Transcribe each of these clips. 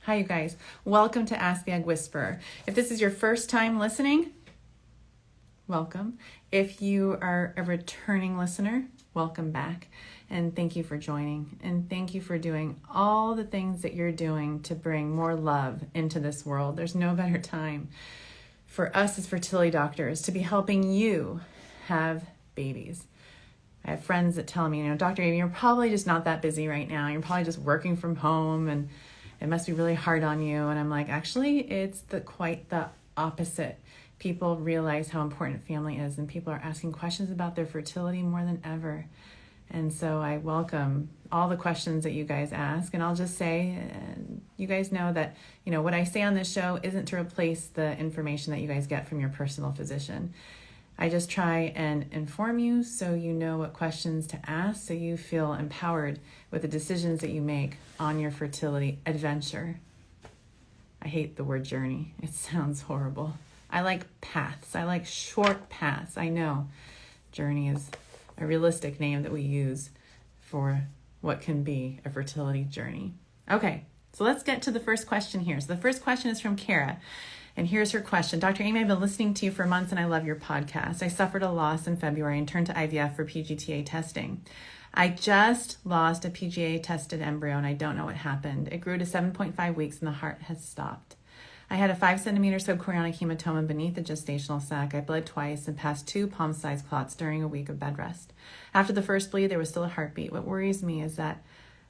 Hi, you guys. Welcome to Ask the Egg Whisperer. If this is your first time listening, welcome. If you are a returning listener, welcome back. And thank you for joining. And thank you for doing all the things that you're doing to bring more love into this world. There's no better time for us as fertility doctors to be helping you have babies. I have friends that tell me, Dr. Aimee, you're probably just not that busy right now. You're probably just working from home and it must be really hard on you. And I'm like, actually, it's quite the opposite. People realize how important family is, and people are asking questions about their fertility more than ever. And so I welcome all the questions that you guys ask. And I'll just say, you guys know that, what I say on this show isn't to replace the information that you guys get from your personal physician. I just try and inform you so you know what questions to ask, so you feel empowered with the decisions that you make on your fertility adventure. I hate the word journey. It sounds horrible. I like paths. I like short paths. I know journey is a realistic name that we use for what can be a fertility journey. Okay, so let's get to the first question here. So the first question is from Kara. And here's her question. Dr. Aimee, I've been listening to you for months and I love your podcast. I suffered a loss in February and turned to IVF for PGTA testing. I just lost a PGA tested embryo and I don't know what happened. It grew to 7.5 weeks and the heart has stopped. I had a 5 centimeter subchorionic hematoma beneath the gestational sac. I bled twice and passed 2 palm-sized clots during a week of bed rest. After the first bleed, there was still a heartbeat. What worries me is that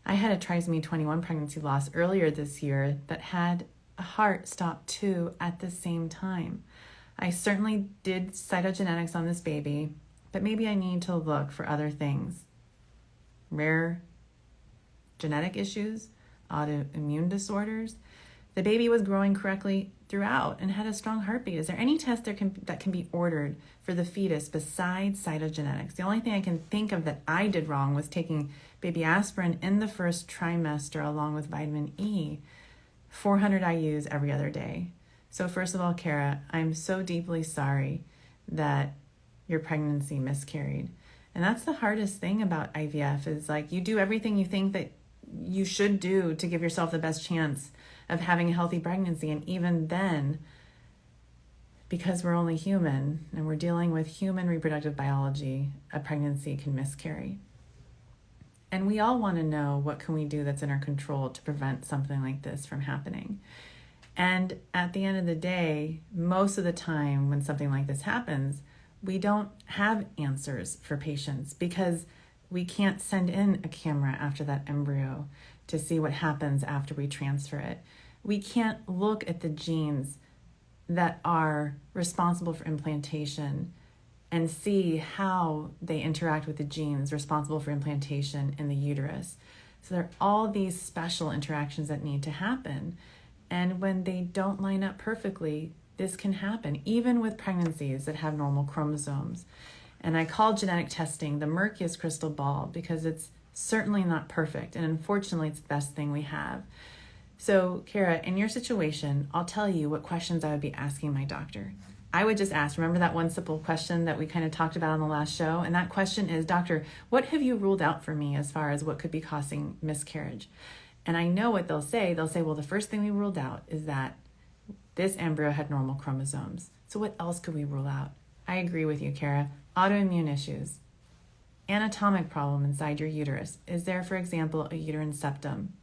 I had a trisomy 21 pregnancy loss earlier this year that had a heart stop too at the same time. I certainly did cytogenetics on this baby, but maybe I need to look for other things. Rare genetic issues, autoimmune disorders. The baby was growing correctly throughout and had a strong heartbeat. Is there any test that can be ordered for the fetus besides cytogenetics? The only thing I can think of that I did wrong was taking baby aspirin in the first trimester along with vitamin E. 400 Iuis every other day. So first of all, Kara, I'm so deeply sorry that your pregnancy miscarried. And that's the hardest thing about IVF is you do everything you think that you should do to give yourself the best chance of having a healthy pregnancy. And even then, because we're only human and we're dealing with human reproductive biology, a pregnancy can miscarry. And we all want to know what can we do that's in our control to prevent something like this from happening. And at the end of the day, most of the time when something like this happens, we don't have answers for patients because we can't send in a camera after that embryo to see what happens after we transfer it. We can't look at the genes that are responsible for implantation and see how they interact with the genes responsible for implantation in the uterus. So there are all these special interactions that need to happen. And when they don't line up perfectly, this can happen, even with pregnancies that have normal chromosomes. And I call genetic testing the murkiest crystal ball because it's certainly not perfect. And unfortunately, it's the best thing we have. So, Kara, in your situation, I'll tell you what questions I would be asking my doctor. I would just ask, remember that one simple question that we kind of talked about on the last show? And that question is, doctor, what have you ruled out for me as far as what could be causing miscarriage? And I know what they'll say. They'll say, well, the first thing we ruled out is that this embryo had normal chromosomes. So what else could we rule out? I agree with you, Kara. Autoimmune issues, anatomic problem inside your uterus. Is there, for example, a uterine septum?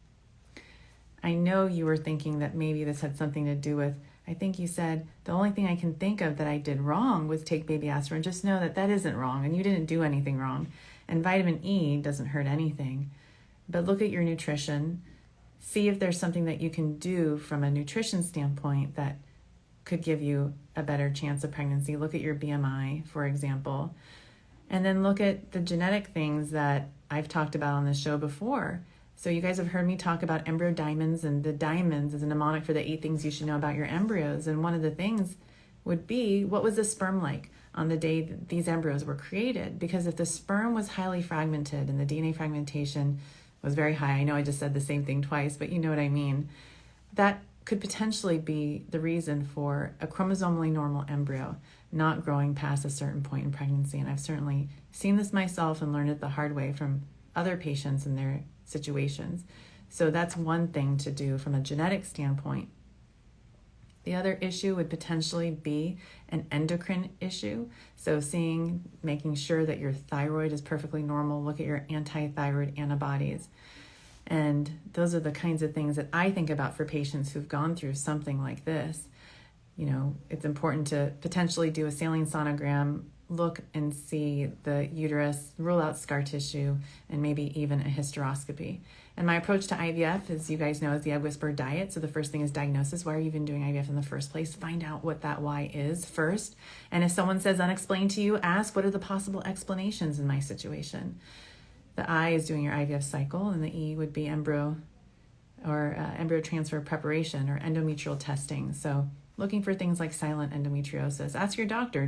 I know you were thinking that maybe this had something to do with, I think you said, the only thing I can think of that I did wrong was take baby aspirin. Just know that that isn't wrong and you didn't do anything wrong. And vitamin E doesn't hurt anything. But look at your nutrition. See if there's something that you can do from a nutrition standpoint that could give you a better chance of pregnancy. Look at your BMI, for example. And then look at the genetic things that I've talked about on this show before. So you guys have heard me talk about embryo diamonds, and the diamonds is a mnemonic for the 8 things you should know about your embryos. And one of the things would be, what was the sperm like on the day that these embryos were created? Because if the sperm was highly fragmented and the DNA fragmentation was very high, I know I just said the same thing twice, but you know what I mean, that could potentially be the reason for a chromosomally normal embryo not growing past a certain point in pregnancy. And I've certainly seen this myself and learned it the hard way from other patients in their situations. So that's one thing to do from a genetic standpoint. The other issue would potentially be an endocrine issue. So making sure that your thyroid is perfectly normal, look at your anti-thyroid antibodies. And those are the kinds of things that I think about for patients who've gone through something like this. It's important to potentially do a saline sonogram, look and see the uterus, rule out scar tissue, and maybe even a hysteroscopy. And my approach to IVF, as you guys know, is the Egg Whisperer diet. So the first thing is diagnosis. Why are you even doing IVF in the first place? Find out what that why is first. And if someone says unexplained to you, ask, what are the possible explanations in my situation? The I is doing your IVF cycle, and the E would be embryo transfer preparation or endometrial testing. So looking for things like silent endometriosis. Ask your doctor,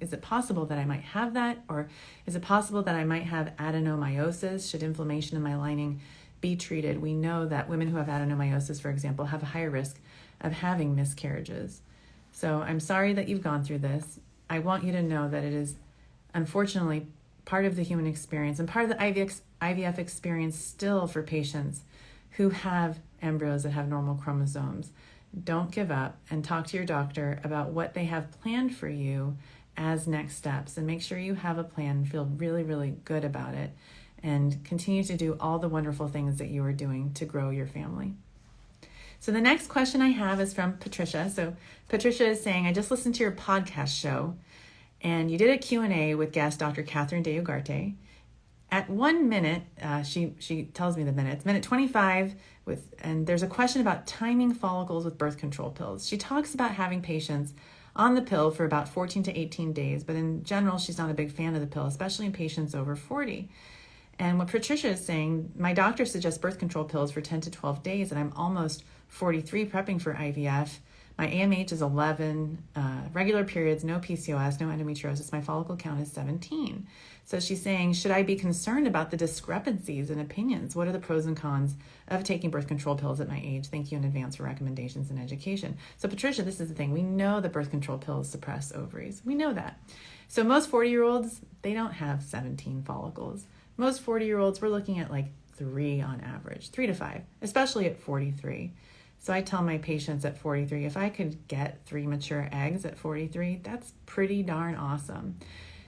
is it possible that I might have that? Or is it possible that I might have adenomyosis? Should inflammation in my lining be treated? We know that women who have adenomyosis, for example, have a higher risk of having miscarriages. So I'm sorry that you've gone through this. I want you to know that it is unfortunately part of the human experience and part of the IVF experience still for patients who have embryos that have normal chromosomes. Don't give up and talk to your doctor about what they have planned for you as next steps, and make sure you have a plan and feel really, really good about it, and continue to do all the wonderful things that you are doing to grow your family. So the next question I have is from Patricia. So Patricia is saying, I just listened to your podcast show and you did a Q&A with guest Dr. Catherine De Ugarte. At 1 minute, she tells me the minutes, minute 25, and there's a question about timing follicles with birth control pills. She talks about having patients on the pill for about 14 to 18 days, but in general, she's not a big fan of the pill, especially in patients over 40. And what Patricia is saying, my doctor suggests birth control pills for 10 to 12 days, and I'm almost 43 prepping for IVF. My AMH is 11, regular periods, no PCOS, no endometriosis. My follicle count is 17. So she's saying, should I be concerned about the discrepancies in opinions? What are the pros and cons of taking birth control pills at my age? Thank you in advance for recommendations and education. So Patricia, this is the thing. We know that birth control pills suppress ovaries. We know that. So most 40-year-olds, they don't have 17 follicles. Most 40-year-olds, we're looking at like 3 on average, 3 to 5, especially at 43. So I tell my patients at 43, if I could get 3 mature eggs at 43, that's pretty darn awesome.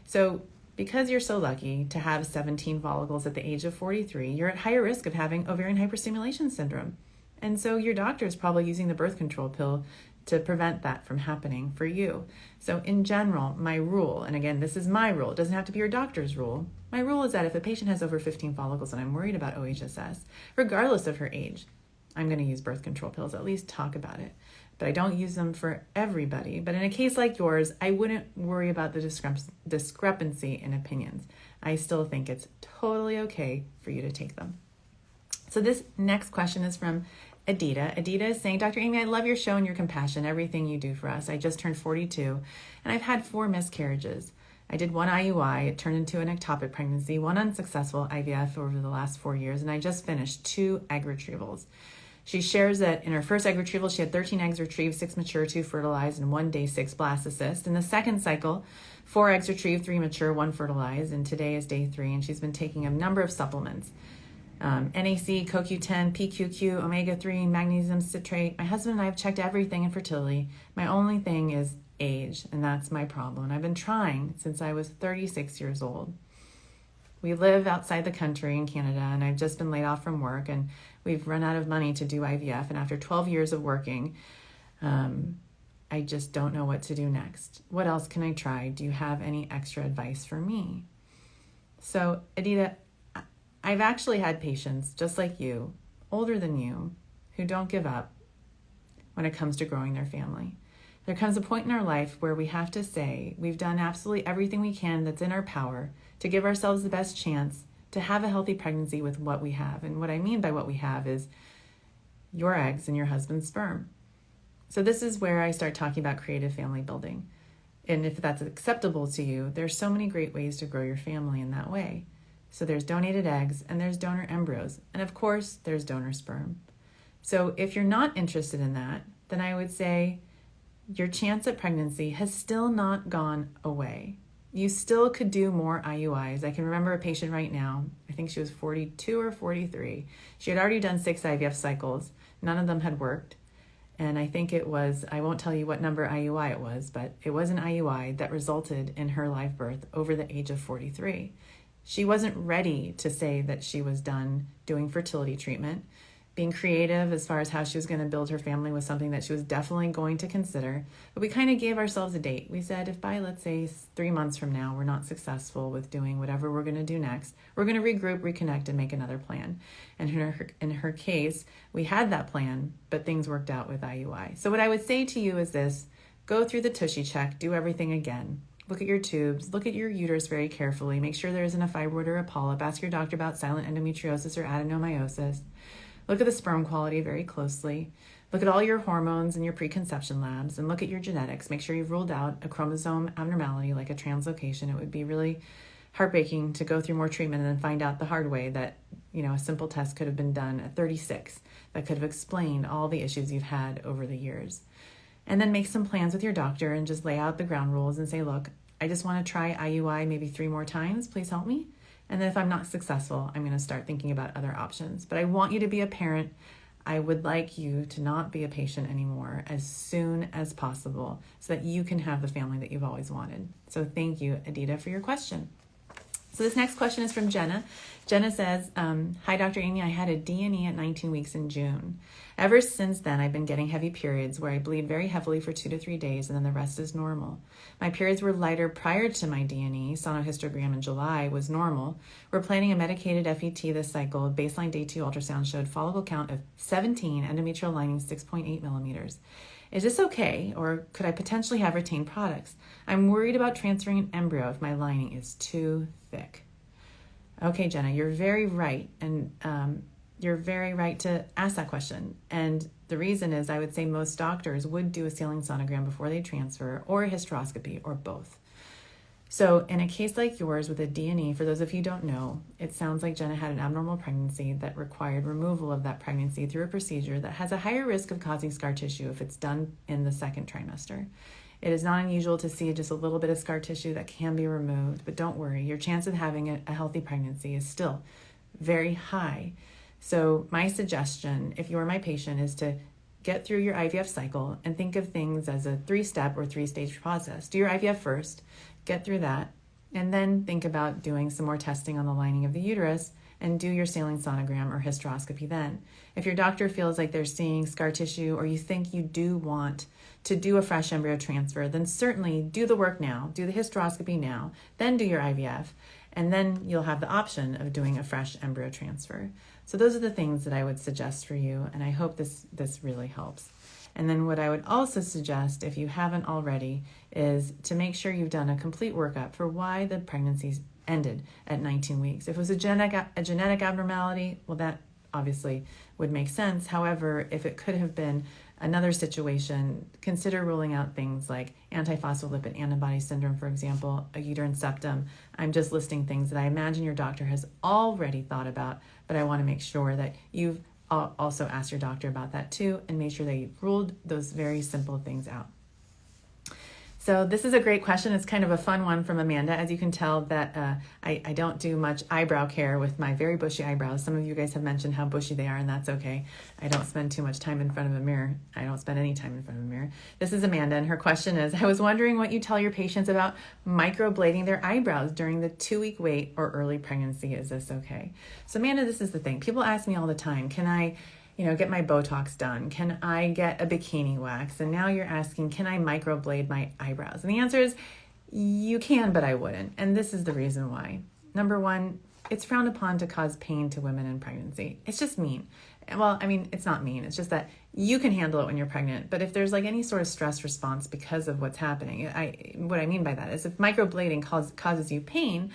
So because you're so lucky to have 17 follicles at the age of 43, you're at higher risk of having ovarian hyperstimulation syndrome. And so your doctor is probably using the birth control pill to prevent that from happening for you. So in general, my rule, and again, this is my rule, it doesn't have to be your doctor's rule. My rule is that if a patient has over 15 follicles and I'm worried about OHSS, regardless of her age, I'm going to use birth control pills, at least talk about it. But I don't use them for everybody. But in a case like yours, I wouldn't worry about the discrepancy in opinions. I still think it's totally okay for you to take them. So this next question is from Adita. Adita is saying, Dr. Aimee, I love your show and your compassion, everything you do for us. I just turned 42 and I've had 4 miscarriages. I did 1 IUI, it turned into an ectopic pregnancy, 1 unsuccessful IVF over the last 4 years, and I just finished 2 egg retrievals. She shares that in her first egg retrieval, she had 13 eggs retrieved, 6 mature, 2 fertilized, and 1 day 6 blastocyst. In the second cycle, 4 eggs retrieved, 3 mature, 1 fertilized, and today is day 3, and she's been taking a number of supplements. NAC, CoQ10, PQQ, omega-3, magnesium citrate. My husband and I have checked everything in fertility. My only thing is age, and that's my problem. And I've been trying since I was 36 years old. We live outside the country in Canada, and I've just been laid off from work, and we've run out of money to do IVF. And after 12 years of working, I just don't know what to do next. What else can I try? Do you have any extra advice for me? So, Adita, I've actually had patients just like you, older than you, who don't give up when it comes to growing their family. There comes a point in our life where we have to say we've done absolutely everything we can that's in our power to give ourselves the best chance to have a healthy pregnancy with what we have. And what I mean by what we have is your eggs and your husband's sperm. So this is where I start talking about creative family building. And if that's acceptable to you, there's so many great ways to grow your family in that way. So there's donated eggs and there's donor embryos. And of course, there's donor sperm. So if you're not interested in that, then I would say your chance at pregnancy has still not gone away. you still could do more IUIs. I can remember a patient right now, I think she was 42 or 43. She had already done 6 IVF cycles. None of them had worked. And I think it was, I won't tell you what number IUI it was, but it was an IUI that resulted in her live birth over the age of 43. She wasn't ready to say that she was done doing fertility treatment. Being creative as far as how she was going to build her family was something that she was definitely going to consider. But we kind of gave ourselves a date. We said if by, let's say, 3 months from now, we're not successful with doing whatever we're going to do next, we're going to regroup, reconnect, and make another plan. And in her case, we had that plan, but things worked out with IUI. So what I would say to you is this: go through the Tushy check, do everything again. Look at your tubes, look at your uterus very carefully, make sure there isn't a fibroid or a polyp, ask your doctor about silent endometriosis or adenomyosis. Look at the sperm quality very closely. Look at all your hormones and your preconception labs, and look at your genetics. Make sure you've ruled out a chromosome abnormality like a translocation. It would be really heartbreaking to go through more treatment and then find out the hard way that, a simple test could have been done at 36 that could have explained all the issues you've had over the years. And then make some plans with your doctor and just lay out the ground rules and say, look, I just want to try IUI maybe 3 more times. Please help me. And then if I'm not successful, I'm going to start thinking about other options. But I want you to be a parent. I would like you to not be a patient anymore as soon as possible so that you can have the family that you've always wanted. So thank you, Adita, for your question. So this next question is from Jenna. Jenna says, hi, Dr. Aimee, I had a D&E at 19 weeks in June. Ever since then, I've been getting heavy periods where I bleed very heavily for 2 to 3 days and then the rest is normal. My periods were lighter prior to my D&E. Sonohystogram in July was normal. We're planning a medicated FET this cycle. Baseline day 2 ultrasound showed follicle count of 17, endometrial lining 6.8 millimeters. Is this okay, or could I potentially have retained products? I'm worried about transferring an embryo if my lining is too thick. Okay, Jenna, you're very right, and you're very right to ask that question. And the reason is I would say most doctors would do a saline sonogram before they transfer, or a hysteroscopy, or both. So in a case like yours with a D&E, for those of you who don't know, it sounds like Jenna had an abnormal pregnancy that required removal of that pregnancy through a procedure that has a higher risk of causing scar tissue if it's done in the second trimester. It is not unusual to see just a little bit of scar tissue that can be removed, but don't worry, your chance of having a healthy pregnancy is still very high. So my suggestion, if you are my patient, is to get through your IVF cycle and think of things as a 3-step or 3-stage process. Do your IVF first, get through that, and then think about doing some more testing on the lining of the uterus and do your saline sonogram or hysteroscopy then. If your doctor feels like they're seeing scar tissue or you think you do want to do a fresh embryo transfer, then certainly do the work now, do the hysteroscopy now, then do your IVF, and then you'll have the option of doing a fresh embryo transfer. So those are the things that I would suggest for you, and I hope this really helps. And then what I would also suggest, if you haven't already, is to make sure you've done a complete workup for why the pregnancy ended at 19 weeks. If it was a genetic abnormality, well, that obviously would make sense. However, if it could have been another situation, consider ruling out things like antiphospholipid antibody syndrome, for example, a uterine septum. I'm just listing things that I imagine your doctor has already thought about, but I want to make sure that you've also asked your doctor about that too and made sure they ruled those very simple things out. So this is a great question. It's kind of a fun one from Amanda. As you can tell that I don't do much eyebrow care with my very bushy eyebrows. Some of you guys have mentioned how bushy they are, and that's okay. I don't spend too much time in front of a mirror. I don't spend any time in front of a mirror. This is Amanda, and her question is, I was wondering what you tell your patients about microblading their eyebrows during the 2-week wait or early pregnancy. Is this okay? So Amanda, this is the thing. People ask me all the time, can I get my Botox done? Can I get a bikini wax? And now you're asking, can I microblade my eyebrows? And the answer is, you can, but I wouldn't. And this is the reason why. Number one, it's frowned upon to cause pain to women in pregnancy. It's just mean. Well, I mean, it's not mean. It's just that you can handle it when you're pregnant. But if there's like any sort of stress response because of what's happening, what I mean by that is if microblading causes you pain,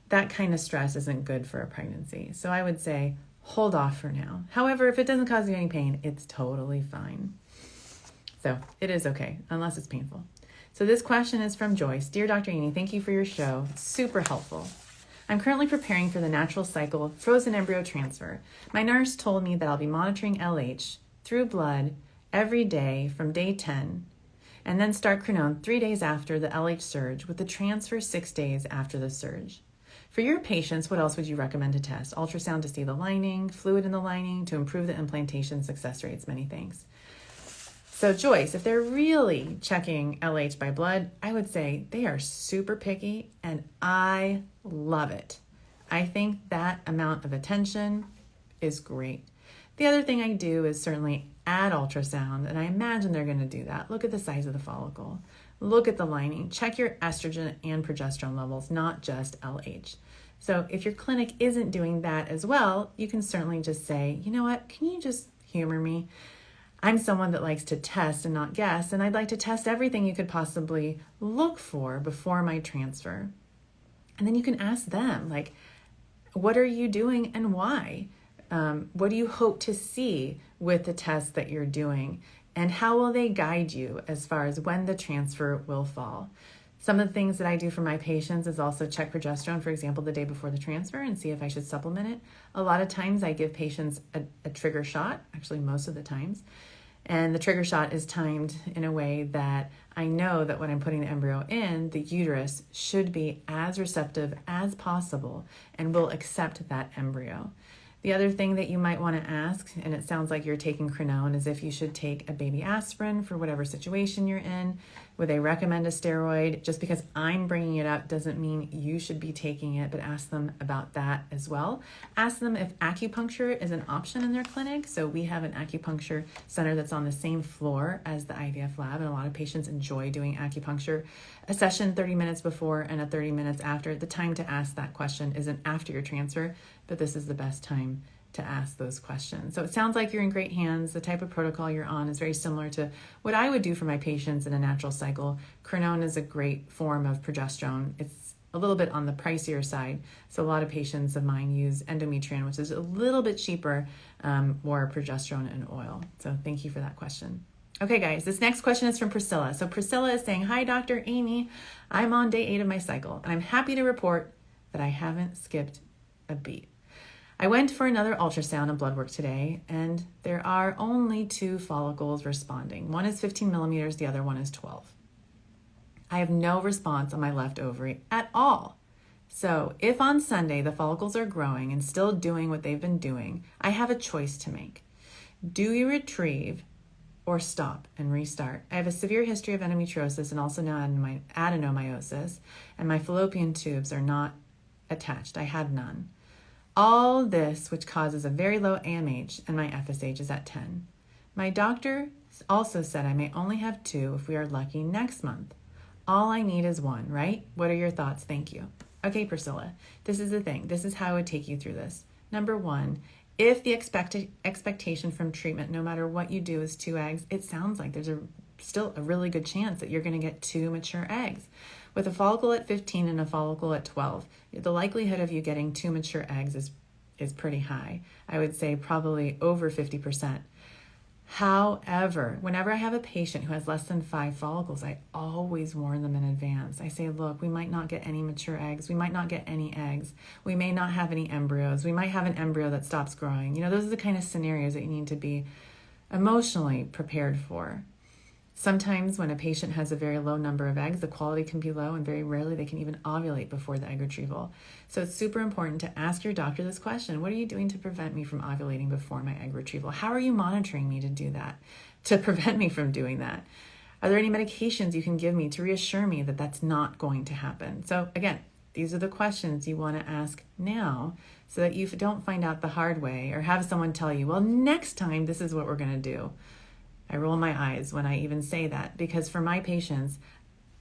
that kind of stress isn't good for a pregnancy. So I would say, hold off for now. However, if it doesn't cause you any pain, it's totally fine. So it is okay, unless it's painful. So this question is from Joyce. Dear Dr. Aimee, thank you for your show. It's super helpful. I'm currently preparing for the natural cycle frozen embryo transfer. My nurse told me that I'll be monitoring LH through blood every day from day 10. and then start Crenone 3 days after the LH surge with the transfer 6 days after the surge. For your patients, what else would you recommend to test? Ultrasound to see the lining, fluid in the lining, to improve the implantation success rates, many things. So Joyce, if they're really checking LH by blood, I would say they are super picky, and I love it. I think that amount of attention is great. The other thing I do is certainly add ultrasound, and I imagine they're going to do that. Look at the size of the follicle. Look at the lining. Check your estrogen and progesterone levels, not just LH. So if your clinic isn't doing that as well, you can certainly just say, you know what, can you just humor me? I'm someone that likes to test and not guess, and I'd like to test everything you could possibly look for before my transfer. And then you can ask them, like, what are you doing and why? What do you hope to see with the tests that you're doing? And how will they guide you as far as when the transfer will fall? Some of the things that I do for my patients is also check progesterone, for example, the day before the transfer, and see if I should supplement it. A lot of times I give patients a trigger shot, actually most of the times. And the trigger shot is timed in a way that I know that when I'm putting the embryo in, the uterus should be as receptive as possible and will accept that embryo. The other thing that you might want to ask, and it sounds like you're taking Crenone, is if you should take a baby aspirin for whatever situation you're in. Would they recommend a steroid? Just because I'm bringing it up doesn't mean you should be taking it, but ask them about that as well. Ask them if acupuncture is an option in their clinic. So we have an acupuncture center that's on the same floor as the IVF lab, and a lot of patients enjoy doing acupuncture. A session 30 minutes before and a 30 minutes after. The time to ask that question isn't after your transfer, but this is the best time to ask those questions. So it sounds like you're in great hands. The type of protocol you're on is very similar to what I would do for my patients in a natural cycle. Crenone is a great form of progesterone. It's a little bit on the pricier side. So a lot of patients of mine use endometrium, which is a little bit cheaper, or progesterone and oil. So thank you for that question. Okay, guys, this next question is from Priscilla. So Priscilla is saying, hi, Dr. Aimee. I'm on day 8 of my cycle, and I'm happy to report that I haven't skipped a beat. I went for another ultrasound and blood work today, and there are only 2 follicles responding. One is 15 millimeters, the other one is 12. I have no response on my left ovary at all. So if on Sunday the follicles are growing and still doing what they've been doing, I have a choice to make. Do you retrieve or stop and restart? I have a severe history of endometriosis and also now adenomyosis, and my fallopian tubes are not attached. I had none. All this, which causes a very low AMH, and my FSH is at 10. My doctor also said I may only have 2 if we are lucky next month. All I need is 1, right? What are your thoughts? Thank you. Okay, Priscilla, this is the thing. This is how I would take you through this. Number 1, if the expectation from treatment, no matter what you do, is 2 eggs, it sounds like there's still a really good chance that you're going to get 2 mature eggs. With a follicle at 15 and a follicle at 12, the likelihood of you getting 2 mature eggs is pretty high. I would say probably over 50%. However, whenever I have a patient who has less than 5 follicles, I always warn them in advance. I say, look, we might not get any mature eggs. We might not get any eggs. We may not have any embryos. We might have an embryo that stops growing. Those are the kind of scenarios that you need to be emotionally prepared for. Sometimes when a patient has a very low number of eggs, the quality can be low, and very rarely they can even ovulate before the egg retrieval. So it's super important to ask your doctor this question. What are you doing to prevent me from ovulating before my egg retrieval? How are you monitoring me to do that, to prevent me from doing that? Are there any medications you can give me to reassure me that that's not going to happen? So again, these are the questions you want to ask now so that you don't find out the hard way or have someone tell you, well, next time this is what we're going to do. I roll my eyes when I even say that, because for my patients,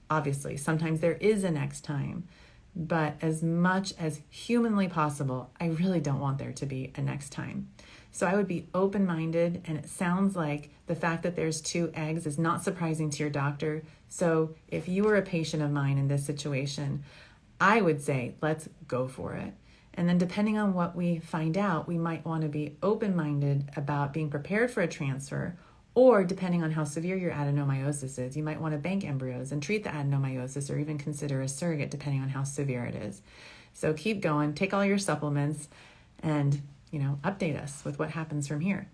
obviously, sometimes there is a next time, but as much as humanly possible, I really don't want there to be a next time. So I would be open-minded, and it sounds like the fact that there's 2 eggs is not surprising to your doctor. So if you were a patient of mine in this situation, I would say, let's go for it. And then depending on what we find out, we might want to be open-minded about being prepared for a transfer. Or depending on how severe your adenomyosis is, you might want to bank embryos and treat the adenomyosis, or even consider a surrogate depending on how severe it is. So keep going, take all your supplements, and update us with what happens from here.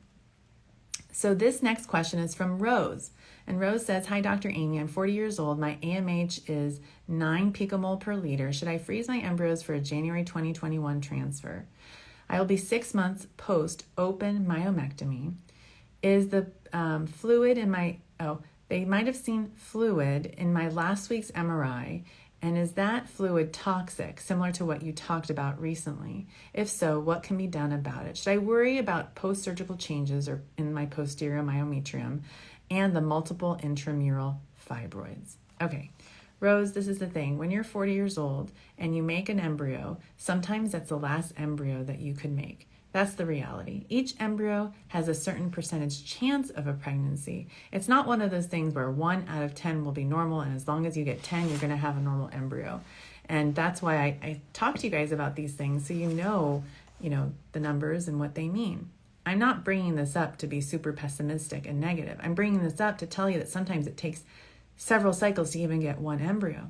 So this next question is from Rose. And Rose says, hi, Dr. Aimee. I'm 40 years old. My AMH is 9 picomole per liter. Should I freeze my embryos for a January 2021 transfer? I will be 6 months post open myomectomy. Is the fluid in my, they might have seen fluid in my last week's MRI. And is that fluid toxic, similar to what you talked about recently? If so, what can be done about it? Should I worry about post-surgical changes or in my posterior myometrium and the multiple intramural fibroids? Okay, Rose, this is the thing. When you're 40 years old and you make an embryo, sometimes that's the last embryo that you could make. That's the reality. Each embryo has a certain percentage chance of a pregnancy. It's not one of those things where 1 out of 10 will be normal, and as long as you get 10, you're going to have a normal embryo. And that's why I talk to you guys about these things so you know the numbers and what they mean. I'm not bringing this up to be super pessimistic and negative. I'm bringing this up to tell you that sometimes it takes several cycles to even get one embryo.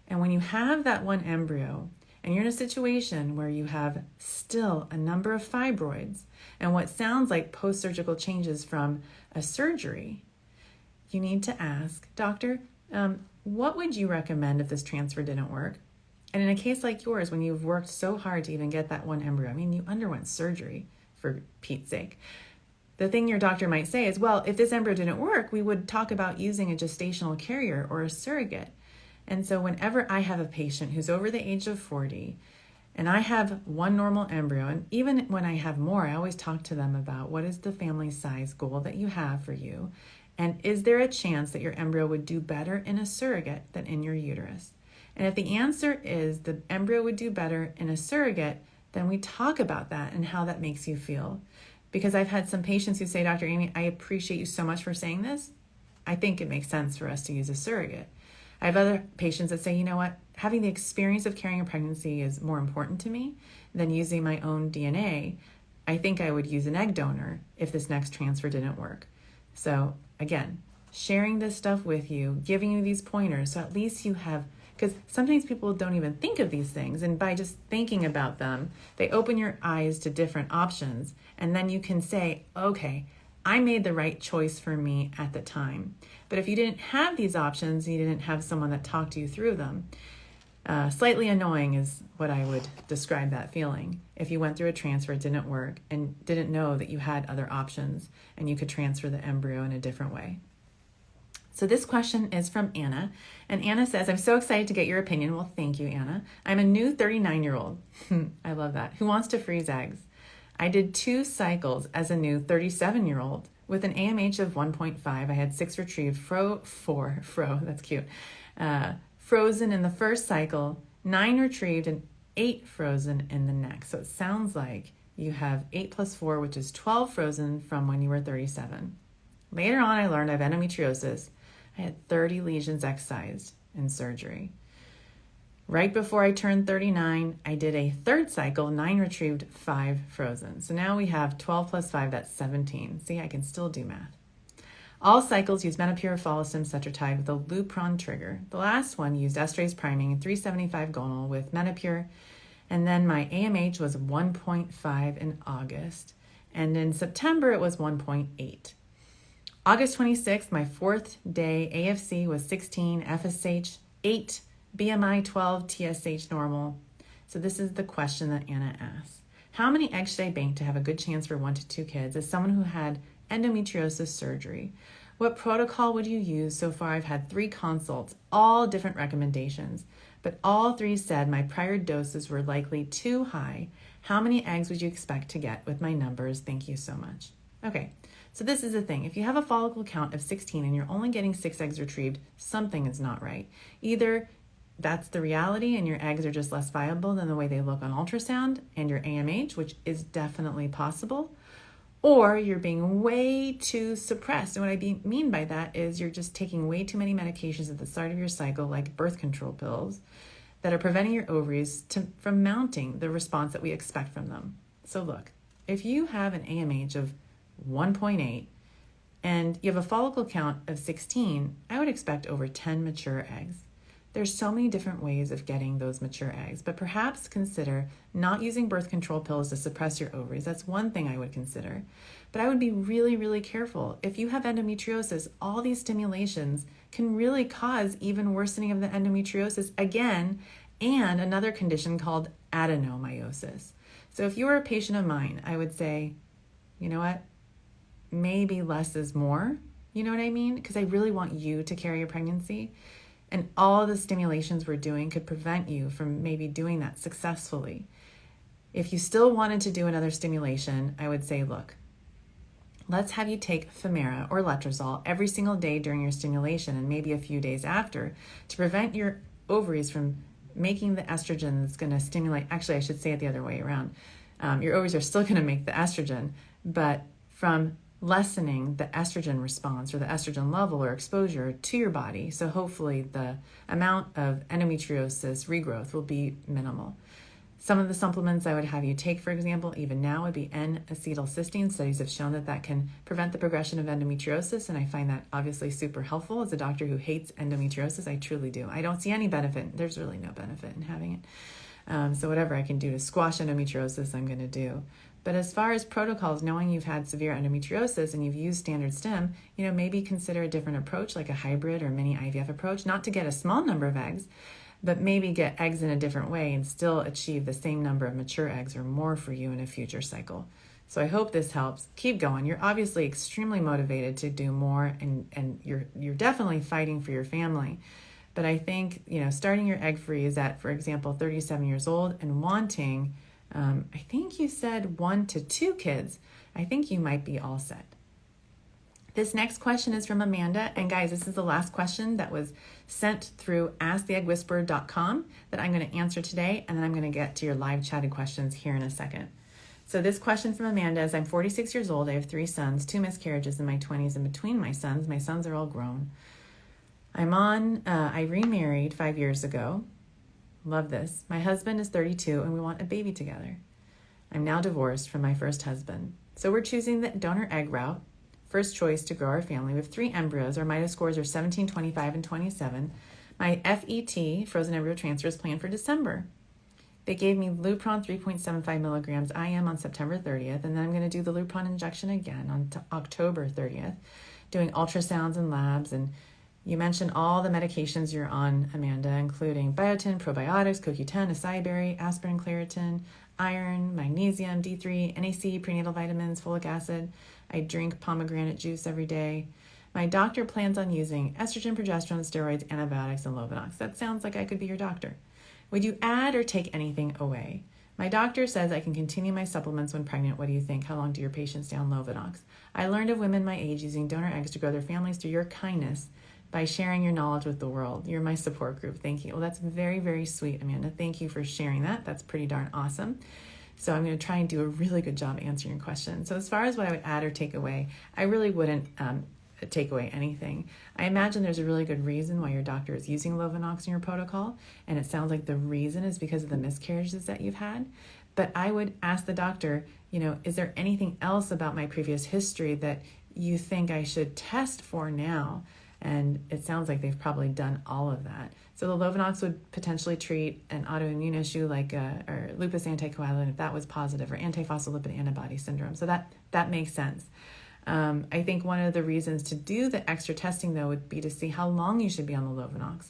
And when you have that one embryo, and you're in a situation where you have still a number of fibroids and what sounds like post-surgical changes from a surgery, you need to ask, doctor, what would you recommend if this transfer didn't work? And in a case like yours, when you've worked so hard to even get that one embryo, I mean, you underwent surgery, for Pete's sake. The thing your doctor might say is, well, if this embryo didn't work, we would talk about using a gestational carrier or a surrogate. And so whenever I have a patient who's over the age of 40 and I have one normal embryo, and even when I have more, I always talk to them about what is the family size goal that you have for you, and is there a chance that your embryo would do better in a surrogate than in your uterus? And if the answer is the embryo would do better in a surrogate, then we talk about that and how that makes you feel. Because I've had some patients who say, Dr. Aimee, I appreciate you so much for saying this. I think it makes sense for us to use a surrogate. I have other patients that say, you know what, having the experience of carrying a pregnancy is more important to me than using my own DNA. I think I would use an egg donor if this next transfer didn't work. So again, sharing this stuff with you, giving you these pointers, so at least you have, because sometimes people don't even think of these things, and by just thinking about them, they open your eyes to different options, and then you can say, okay, I made the right choice for me at the time. But if you didn't have these options, you didn't have someone that talked you through them, slightly annoying is what I would describe that feeling. If you went through a transfer, it didn't work, and didn't know that you had other options and you could transfer the embryo in a different way. So this question is from Anna, and Anna says, I'm so excited to get your opinion. Well, thank you, Anna. I'm a new 39-year-old. I love that. Who wants to freeze eggs. I did 2 cycles as a new 37-year-old with an AMH of 1.5. I had 6 retrieved, that's cute, frozen in the first cycle, 9 retrieved, and 8 frozen in the next. So it sounds like you have 8 plus 4, which is 12 frozen from when you were 37. Later on, I learned I have endometriosis. I had 30 lesions excised in surgery. Right before I turned 39, I did a 3rd cycle, 9 retrieved, 5 frozen. So now we have 12 plus 5, that's 17. See, I can still do math. All cycles used Menopur, Follicles, Cetrotide with a Lupron trigger. The last one used esterase priming and 375 gonal with Menopur. And then my AMH was 1.5 in August. And in September, it was 1.8. August 26th, my 4th day, AFC was 16, FSH 8, BMI 12, TSH normal. So this is the question that Anna asks. How many eggs should I bank to have a good chance for 1 to 2 kids as someone who had endometriosis surgery? What protocol would you use? So far, I've had 3 consults, all different recommendations, but all 3 said my prior doses were likely too high. How many eggs would you expect to get with my numbers? Thank you so much. Okay, so this is the thing. If you have a follicle count of 16 and you're only getting 6 eggs retrieved, something is not right. Either that's the reality and your eggs are just less viable than the way they look on ultrasound and your AMH, which is definitely possible, or you're being way too suppressed. And what I mean by that is you're just taking way too many medications at the start of your cycle, like birth control pills, that are preventing your ovaries from mounting the response that we expect from them. So look, if you have an AMH of 1.8 and you have a follicle count of 16, I would expect over 10 mature eggs. There's so many different ways of getting those mature eggs, but perhaps consider not using birth control pills to suppress your ovaries. That's one thing I would consider. But I would be really, really careful. If you have endometriosis, all these stimulations can really cause even worsening of the endometriosis again, and another condition called adenomyosis. So if you were a patient of mine, I would say, you know what? Maybe less is more. You know what I mean? Because I really want you to carry your pregnancy. And all the stimulations we're doing could prevent you from maybe doing that successfully. If you still wanted to do another stimulation, I would say, look, let's have you take Femara or letrozole every single day during your stimulation and maybe a few days after to prevent your ovaries from making the estrogen that's going to stimulate. Actually, I should say it the other way around. Your ovaries are still going to make the estrogen, but from lessening the estrogen response or the estrogen level or exposure to your body. So hopefully the amount of endometriosis regrowth will be minimal. Some of the supplements I would have you take, for example, even now would be N-acetylcysteine. Studies have shown that that can prevent the progression of endometriosis, and I find that obviously super helpful. As a doctor who hates endometriosis, I truly do. I don't see any benefit. There's really no benefit in having it. So whatever I can do to squash endometriosis, I'm going to do. But as far as protocols, knowing you've had severe endometriosis and you've used standard stim, maybe consider a different approach, like a hybrid or mini IVF approach, not to get a small number of eggs, but maybe get eggs in a different way and still achieve the same number of mature eggs or more for you in a future cycle. So I hope this helps. Keep going. You're obviously extremely motivated to do more, and you're definitely fighting for your family. But I think, starting your egg freeze at, for example, 37 years old and wanting, I think you said 1 to 2 kids, I think you might be all set. This next question is from Amanda. And guys, this is the last question that was sent through asktheeggwhisperer.com that I'm going to answer today. And then I'm going to get to your live chatted questions here in a second. So this question from Amanda is, I'm 46 years old. I have 3 sons, 2 miscarriages in my 20s. And between my sons are all grown. I remarried 5 years ago. Love this. My husband is 32 and we want a baby together. I'm now divorced from my first husband. So we're choosing the donor egg route. First choice to grow our family. We have 3 embryos. Our MITA scores are 17, 25, and 27. My FET, frozen embryo transfer, is planned for December. They gave me Lupron 3.75 milligrams IM on September 30th, and then I'm going to do the Lupron injection again on October 30th, doing ultrasounds and labs. And you mentioned all the medications you're on, Amanda, including biotin, probiotics, CoQ10, acai berry, aspirin, Claritin, iron, magnesium, D3, NAC, prenatal vitamins, folic acid. I drink pomegranate juice every day. My doctor plans on using estrogen, progesterone, steroids, antibiotics, and Lovenox. That sounds like I could be your doctor. Would you add or take anything away? My doctor says I can continue my supplements when pregnant. What do you think? How long do your patients stay on Lovenox? I learned of women my age using donor eggs to grow their families through your kindness by sharing your knowledge with the world. You're my support group. Thank you. Well, that's very, very sweet, Amanda. Thank you for sharing that. That's pretty darn awesome. So I'm going to try and do a really good job answering your question. So as far as what I would add or take away, I really wouldn't take away anything. I imagine there's a really good reason why your doctor is using Lovenox in your protocol, and it sounds like the reason is because of the miscarriages that you've had. But I would ask the doctor, is there anything else about my previous history that you think I should test for now? And it sounds like they've probably done all of that. So the Lovenox would potentially treat an autoimmune issue like or lupus anticoagulant if that was positive, or antiphospholipid antibody syndrome. So that makes sense. I think one of the reasons to do the extra testing, though, would be to see how long you should be on the Lovenox.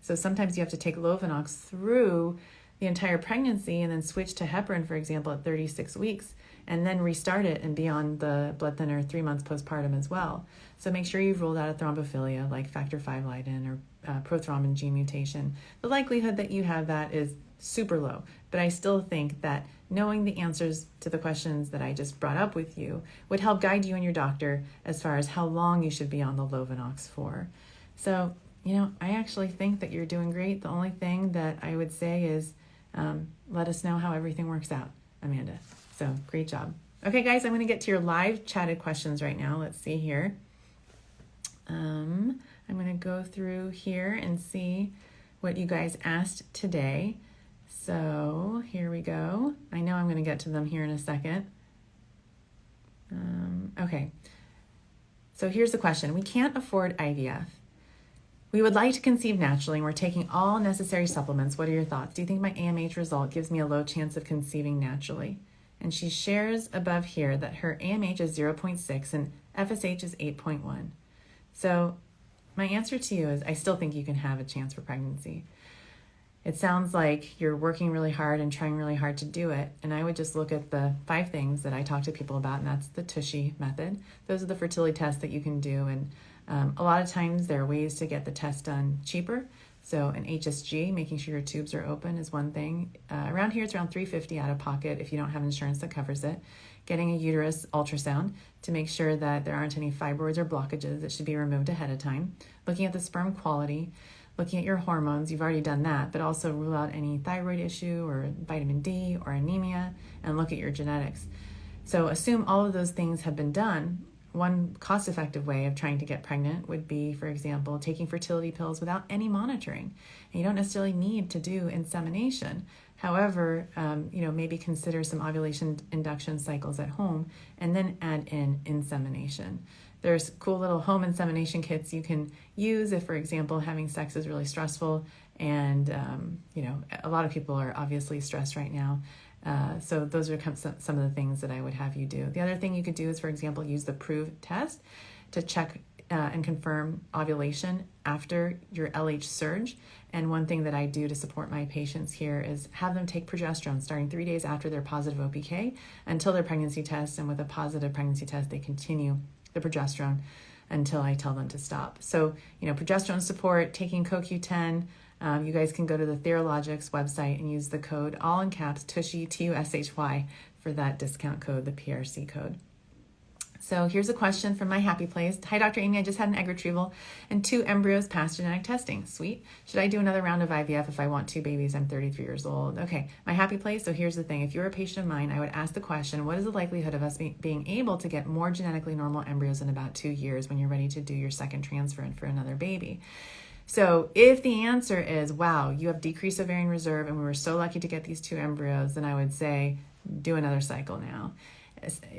So sometimes you have to take Lovenox through the entire pregnancy and then switch to heparin, for example, at 36 weeks, and then restart it and be on the blood thinner 3 months postpartum as well. So make sure you've ruled out a thrombophilia like factor V Leiden or prothrombin gene mutation. The likelihood that you have that is super low, but I still think that knowing the answers to the questions that I just brought up with you would help guide you and your doctor as far as how long you should be on the Lovenox for. So, I actually think that you're doing great. The only thing that I would say is let us know how everything works out, Amanda. So great job. Okay, guys, I'm going to get to your live chatted questions right now. Let's see here. I'm going to go through here and see what you guys asked today. So here we go. I know I'm going to get to them here in a second. Okay. So here's the question. We can't afford IVF. We would like to conceive naturally, and we're taking all necessary supplements. What are your thoughts? Do you think my AMH result gives me a low chance of conceiving naturally? And she shares above here that her AMH is 0.6 and FSH is 8.1. So my answer to you is I still think you can have a chance for pregnancy. It sounds like you're working really hard and trying really hard to do it. And I would just look at the 5 things that I talk to people about, and that's the Tushy method. Those are the fertility tests that you can do. And a lot of times there are ways to get the test done cheaper. So an HSG, making sure your tubes are open, is one thing. Around here, it's around $350 out of pocket if you don't have insurance that covers it. Getting a uterus ultrasound to make sure that there aren't any fibroids or blockages that should be removed ahead of time. Looking at the sperm quality, looking at your hormones, you've already done that, but also rule out any thyroid issue or vitamin D or anemia, and look at your genetics. So assume all of those things have been done. One cost-effective way of trying to get pregnant would be, for example, taking fertility pills without any monitoring. And you don't necessarily need to do insemination. However, maybe consider some ovulation induction cycles at home and then add in insemination. There's cool little home insemination kits you can use if, for example, having sex is really stressful. And, a lot of people are obviously stressed right now. So those are some of the things that I would have you do. The other thing you could do is, for example, use the Prove test to check and confirm ovulation after your LH surge. And one thing that I do to support my patients here is have them take progesterone starting 3 days after their positive OPK until their pregnancy test. And with a positive pregnancy test, they continue the progesterone until I tell them to stop. So, progesterone support, taking CoQ10. You guys can go to the Theralogics website and use the code, all in caps, Tushy, T-U-S-H-Y, for that discount code, the PRC code. So here's a question from my happy place. Hi, Dr. Aimee. I just had an egg retrieval and 2 embryos passed genetic testing. Sweet. Should I do another round of IVF if I want 2 babies? I'm 33 years old. Okay, my happy place. So here's the thing. If you're a patient of mine, I would ask the question, what is the likelihood of us being able to get more genetically normal embryos in about 2 years when you're ready to do your second transfer and for another baby? So if the answer is, wow, you have decreased ovarian reserve and we were so lucky to get these 2 embryos, then I would say do another cycle now,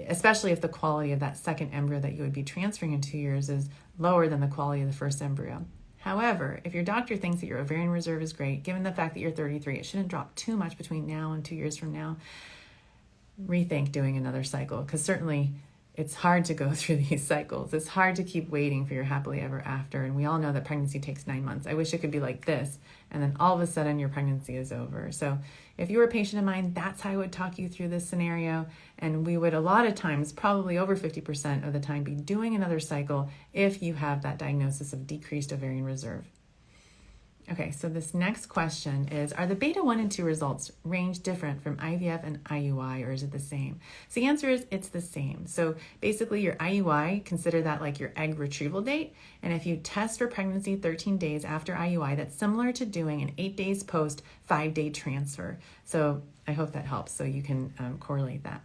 especially if the quality of that second embryo that you would be transferring in 2 years is lower than the quality of the first embryo. However, if your doctor thinks that your ovarian reserve is great, given the fact that you're 33, it shouldn't drop too much between now and 2 years from now, rethink doing another cycle, because certainly it's hard to go through these cycles. It's hard to keep waiting for your happily ever after. And we all know that pregnancy takes 9 months. I wish it could be like this. And then all of a sudden your pregnancy is over. So if you were a patient of mine, that's how I would talk you through this scenario. And we would a lot of times, probably over 50% of the time, be doing another cycle if you have that diagnosis of decreased ovarian reserve. Okay, so this next question is, are the beta 1 and 2 results range different from IVF and Iui, or is it the same? So the answer is it's the same. So basically your Iui, consider that like your egg retrieval date. And if you test for pregnancy 13 days after Iui, that's similar to doing an 8 days post 5-day transfer. So I hope that helps so you can correlate that.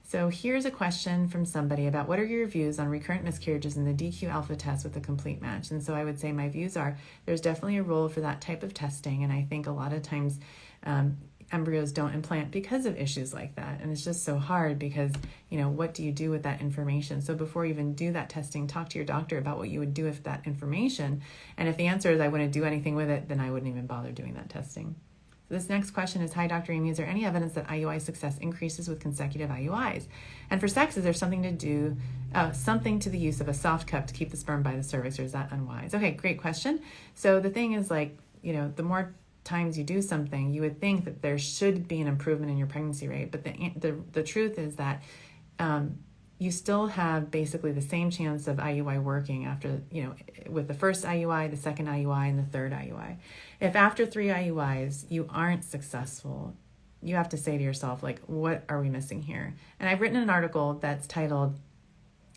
So here's a question from somebody about what are your views on recurrent miscarriages in the DQ alpha test with a complete match? And so I would say my views are there's definitely a role for that type of testing. And I think a lot of times embryos don't implant because of issues like that. And it's just so hard because, what do you do with that information? So before you even do that testing, talk to your doctor about what you would do with that information. And if the answer is I wouldn't do anything with it, then I wouldn't even bother doing that testing. So this next question is, hi, Dr. Aimee, is there any evidence that Iui success increases with consecutive Iuis? And for sex, is there something to the use of a soft cup to keep the sperm by the cervix, or is that unwise? Okay, great question. So the thing is the more times you do something, you would think that there should be an improvement in your pregnancy rate. But the truth is that you still have basically the same chance of IUI working after, with the first IUI, the second IUI, and the third IUI. If after 3 IUIs you aren't successful, you have to say to yourself, what are we missing here? And I've written an article that's titled,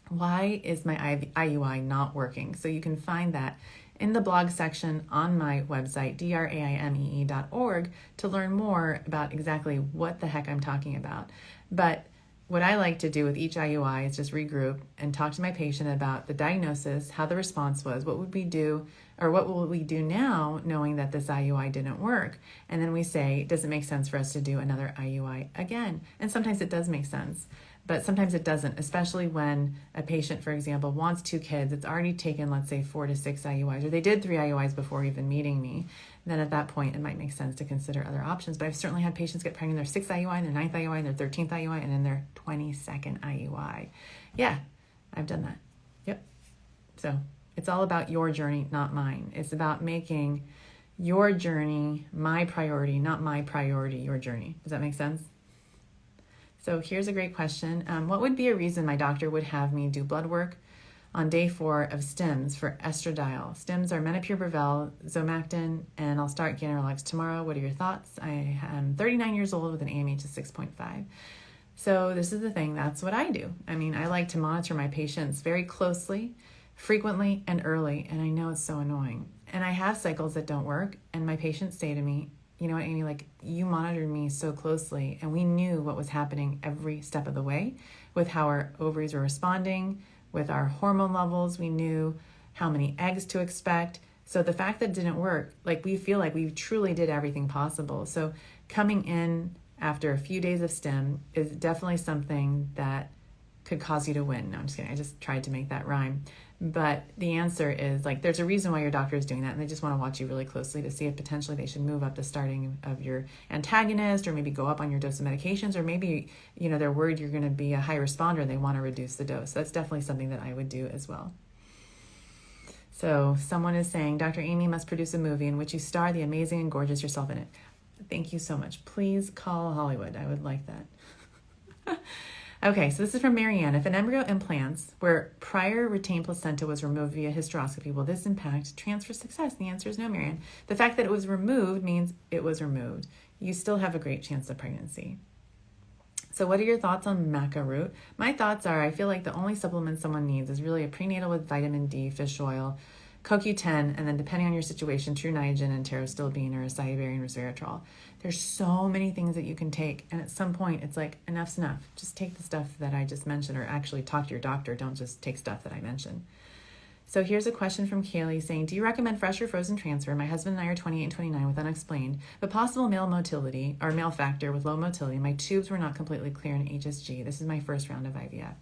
Why is my IUI not working? So you can find that in the blog section on my website, draimee.org, to learn more about exactly what the heck I'm talking about. But what I like to do with each IUI is just regroup and talk to my patient about the diagnosis, how the response was, what would we do, or what will we do now knowing that this IUI didn't work? And then we say, does it make sense for us to do another IUI again? And sometimes it does make sense. But sometimes it doesn't, especially when a patient, for example, wants 2 kids. It's already taken, let's say, 4 to 6 IUIs, or they did 3 IUIs before even meeting me. Then at that point, it might make sense to consider other options. But I've certainly had patients get pregnant in their 6th IUI, and their 9th IUI, and their 13th IUI, and then their 22nd IUI. Yeah, I've done that. Yep. So it's all about your journey, not mine. It's about making your journey my priority, not my priority, your journey. Does that make sense? So here's a great question. What would be a reason my doctor would have me do blood work on day 4 of stims for estradiol? Stims are Menopur, Brevell, Zomactin, and I'll start Ganirelix tomorrow. What are your thoughts? I am 39 years old with an Aimee of 6.5. So this is the thing. That's what I do. I mean, I like to monitor my patients very closely, frequently, and early. And I know it's so annoying. And I have cycles that don't work. And my patients say to me, you know what, Aimee, like, you monitored me so closely, and we knew what was happening every step of the way with how our ovaries were responding, with our hormone levels. We knew how many eggs to expect. So the fact that it didn't work, like, we feel like we truly did everything possible. So coming in after a few days of stim is definitely something that could cause you to win. No, I'm just kidding. I just tried to make that rhyme. But the answer is, like, there's a reason why your doctor is doing that, and they just want to watch you really closely to see if potentially they should move up the starting of your antagonist, or maybe go up on your dose of medications, or maybe, you know, they're worried you're going to be a high responder and they want to reduce the dose. That's definitely something that I would do as well. So someone is saying, Dr. Aimee must produce a movie in which you star the amazing and gorgeous yourself in it. Thank you so much. Please call Hollywood. I would like that. Okay, so this is from Marianne. If an embryo implants where prior retained placenta was removed via hysteroscopy, will this impact transfer success? The answer is no, Marianne. The fact that it was removed means it was removed. You still have a great chance of pregnancy. So what are your thoughts on maca root? My thoughts are, I feel like the only supplement someone needs is really a prenatal with vitamin D, fish oil, CoQ10, and then depending on your situation, true niagen and pterostilbene or acai and resveratrol. There's so many things that you can take, and at some point it's like, enough's enough. Just take the stuff that I just mentioned, or actually talk to your doctor. Don't just take stuff that I mentioned. So here's a question from Kaylee saying, do you recommend fresh or frozen transfer? My husband and I are 28 and 29 with unexplained, but possible male motility or male factor with low motility. My tubes were not completely clear in HSG. This is my first round of IVF.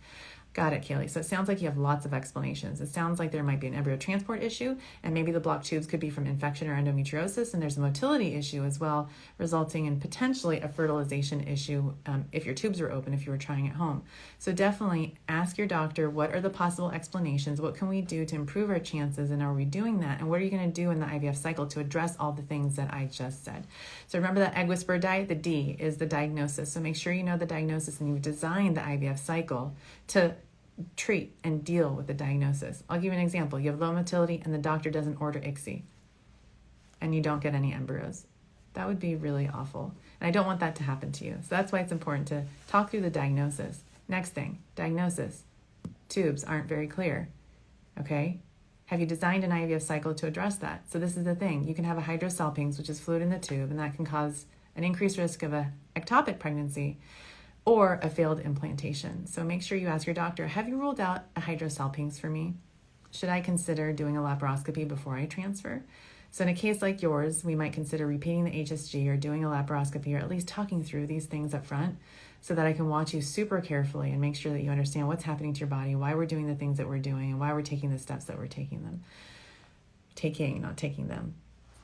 Got it, Kaylee. So it sounds like you have lots of explanations. It sounds like there might be an embryo transport issue, and maybe the blocked tubes could be from infection or endometriosis, and there's a motility issue as well, resulting in potentially a fertilization issue if your tubes are open, if you were trying at home. So definitely ask your doctor, what are the possible explanations? What can we do to improve our chances, and are we doing that? And what are you going to do in the IVF cycle to address all the things that I just said? So remember that egg whisperer diet? The D is the diagnosis. So make sure you know the diagnosis, and you've designed the IVF cycle to treat and deal with the diagnosis. I'll give you an example. You have low motility and the doctor doesn't order ICSI and you don't get any embryos. That would be really awful. And I don't want that to happen to you. So that's why it's important to talk through the diagnosis. Next thing, diagnosis. Tubes aren't very clear. Okay? Have you designed an IVF cycle to address that? So this is the thing. You can have a hydrosalpinx, which is fluid in the tube, and that can cause an increased risk of a ectopic pregnancy or a failed implantation. So make sure you ask your doctor, have you ruled out a hydrosalpinx for me? Should I consider doing a laparoscopy before I transfer? So in a case like yours, we might consider repeating the HSG or doing a laparoscopy, or at least talking through these things up front so that I can watch you super carefully and make sure that you understand what's happening to your body, why we're doing the things that we're doing, and why we're taking the steps that we're taking them. Not taking them.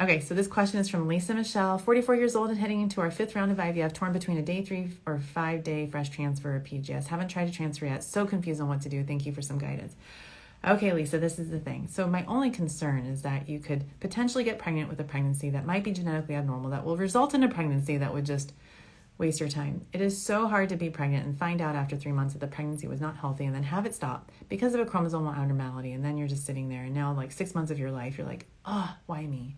Okay, so this question is from Lisa Michelle, 44 years old and heading into our 5th round of IVF, torn between a day 3 or 5 day fresh transfer or PGS. Haven't tried to transfer yet. So confused on what to do. Thank you for some guidance. Okay, Lisa, this is the thing. So my only concern is that you could potentially get pregnant with a pregnancy that might be genetically abnormal, that will result in a pregnancy that would just waste your time. It is so hard to be pregnant and find out after 3 months that the pregnancy was not healthy and then have it stop because of a chromosomal abnormality. And then you're just sitting there and now, like 6 months of your life, you're like, oh, why me?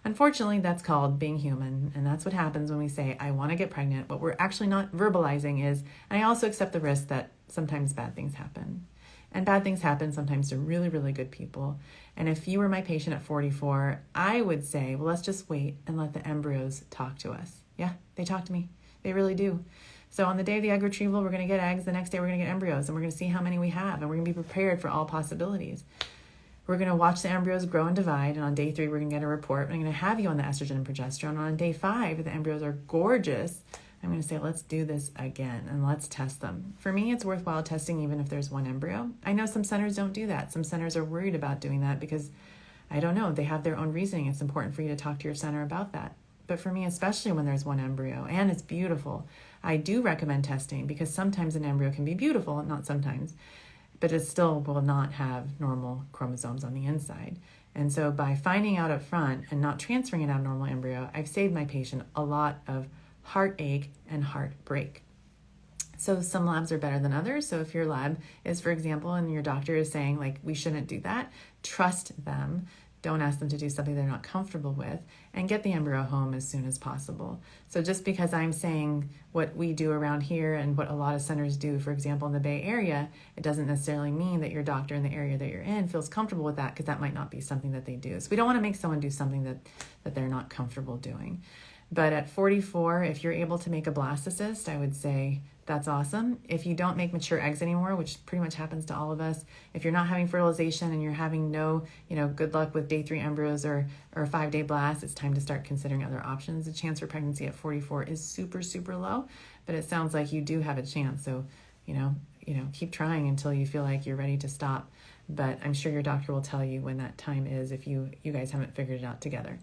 Unfortunately, that's called being human, and that's what happens when we say, I want to get pregnant. What we're actually not verbalizing is, I also accept the risk that sometimes bad things happen. And bad things happen sometimes to really, really good people. And if you were my patient at 44, I would say, well, let's just wait and let the embryos talk to us. Yeah, they talk to me. They really do. So on the day of the egg retrieval, we're going to get eggs. The next day, we're going to get embryos, and we're going to see how many we have, and we're going to be prepared for all possibilities. We're going to watch the embryos grow and divide, and on day 3, we're going to get a report. I'm going to have you on the estrogen and progesterone. And on day 5, the embryos are gorgeous. I'm going to say, let's do this again and let's test them. For me, it's worthwhile testing even if there's one embryo. I know some centers don't do that. Some centers are worried about doing that because, I don't know, they have their own reasoning. It's important for you to talk to your center about that. But for me, especially when there's one embryo and it's beautiful, I do recommend testing because sometimes an embryo can be beautiful, not sometimes, but it still will not have normal chromosomes on the inside. And so by finding out up front and not transferring an abnormal embryo, I've saved my patient a lot of heartache and heartbreak. So some labs are better than others. So if your lab is, for example, and your doctor is saying like, we shouldn't do that, trust them. Don't ask them to do something they're not comfortable with, and get the embryo home as soon as possible. So just because I'm saying what we do around here and what a lot of centers do, for example, in the Bay Area, it doesn't necessarily mean that your doctor in the area that you're in feels comfortable with that, because that might not be something that they do. So we don't want to make someone do something that they're not comfortable doing. But at 44, if you're able to make a blastocyst, I would say that's awesome. If you don't make mature eggs anymore, which pretty much happens to all of us, if you're not having fertilization and you're having no, good luck with day 3 embryos or 5-day blast, it's time to start considering other options. The chance for pregnancy at 44 is super, super low, but it sounds like you do have a chance. So, keep trying until you feel like you're ready to stop. But I'm sure your doctor will tell you when that time is if you guys haven't figured it out together.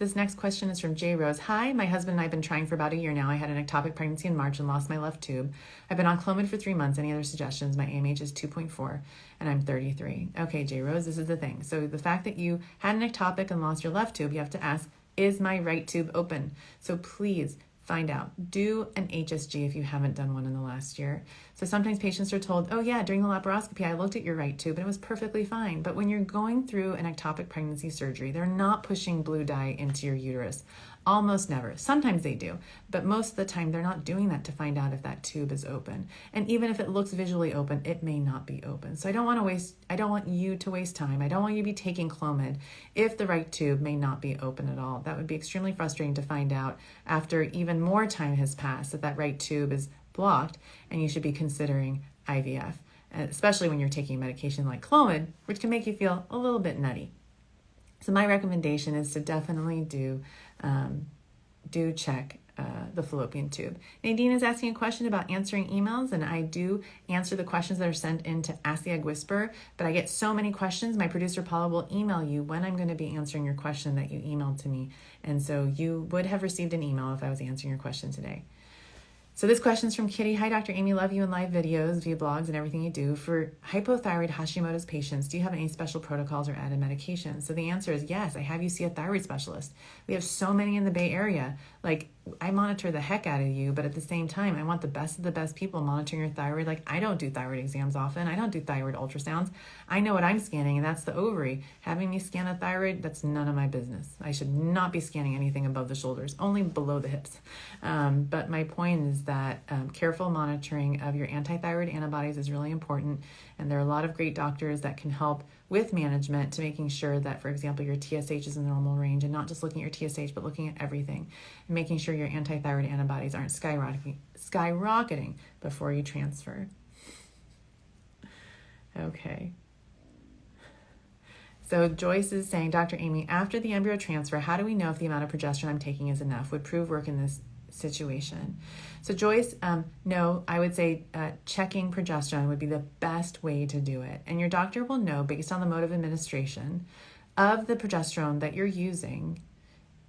This next question is from J. Rose. Hi, my husband and I have been trying for about a year now. I had an ectopic pregnancy in March and lost my left tube. I've been on Clomid for 3 months. Any other suggestions? My AMH is 2.4 and I'm 33. Okay, J. Rose, this is the thing. So the fact that you had an ectopic and lost your left tube, you have to ask, is my right tube open? So please find out. Do an HSG if you haven't done one in the last year. So sometimes patients are told, oh yeah, during the laparoscopy, I looked at your right tube and it was perfectly fine. But when you're going through an ectopic pregnancy surgery, they're not pushing blue dye into your uterus. Almost never. Sometimes they do, but most of the time they're not doing that to find out if that tube is open. And even if it looks visually open, it may not be open. So I don't want you to waste time. I don't want you to be taking Clomid if the right tube may not be open at all. That would be extremely frustrating to find out after even more time has passed that right tube is blocked, and you should be considering IVF, especially when you're taking medication like Clomid, which can make you feel a little bit nutty. So my recommendation is to definitely do check the fallopian tube. Nadine is asking a question about answering emails, and I do answer the questions that are sent in to Ask the Egg Whisperer, but I get so many questions. My producer Paula will email you when I'm going to be answering your question that you emailed to me, and so you would have received an email if I was answering your question today. So this question is from Kitty. Hi, Dr. Aimee. Love you in live videos, via blogs, and everything you do. For hypothyroid Hashimoto's patients, do you have any special protocols or added medications? So the answer is yes. I have you see a thyroid specialist. We have so many in the Bay Area. Like, I monitor the heck out of you, but at the same time, I want the best of the best people monitoring your thyroid. Like, I don't do thyroid exams often. I don't do thyroid ultrasounds. I know what I'm scanning, and that's the ovary. Having me scan a thyroid, that's none of my business. I should not be scanning anything above the shoulders, only below the hips. But my point is that careful monitoring of your antithyroid antibodies is really important, and there are a lot of great doctors that can help with management to making sure that, for example, your TSH is in the normal range, and not just looking at your TSH, but looking at everything, and making sure your antithyroid antibodies aren't skyrocketing before you transfer. Okay. So Joyce is saying, Dr. Aimee, after the embryo transfer, how do we know if the amount of progesterone I'm taking is enough? Would prove work in this situation? So Joyce, no, I would say checking progesterone would be the best way to do it. And your doctor will know, based on the mode of administration of the progesterone that you're using,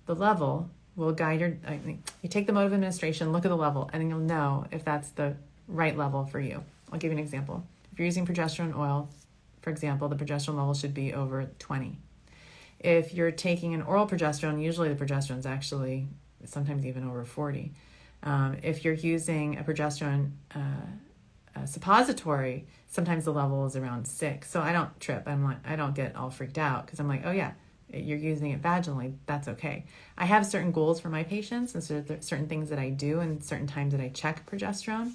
the level will guide you take the mode of administration, look at the level, and then you'll know if that's the right level for you. I'll give you an example. If you're using progesterone oil, for example, the progesterone level should be over 20. If you're taking an oral progesterone, usually the progesterone is actually sometimes even over 40. If you're using a progesterone suppository, sometimes the level is around 6. So I don't trip. I don't get all freaked out because I'm like, oh yeah, you're using it vaginally. That's okay. I have certain goals for my patients, and so there's certain things that I do and certain times that I check progesterone.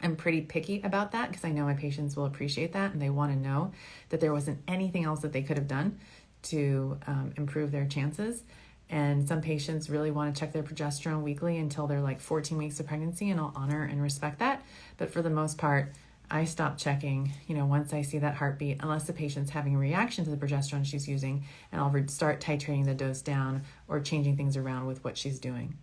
I'm pretty picky about that because I know my patients will appreciate that, and they want to know that there wasn't anything else that they could have done to improve their chances. And some patients really want to check their progesterone weekly until they're like 14 weeks of pregnancy, and I'll honor and respect that. But for the most part, I stop checking, once I see that heartbeat, unless the patient's having a reaction to the progesterone she's using, and I'll start titrating the dose down or changing things around with what she's doing.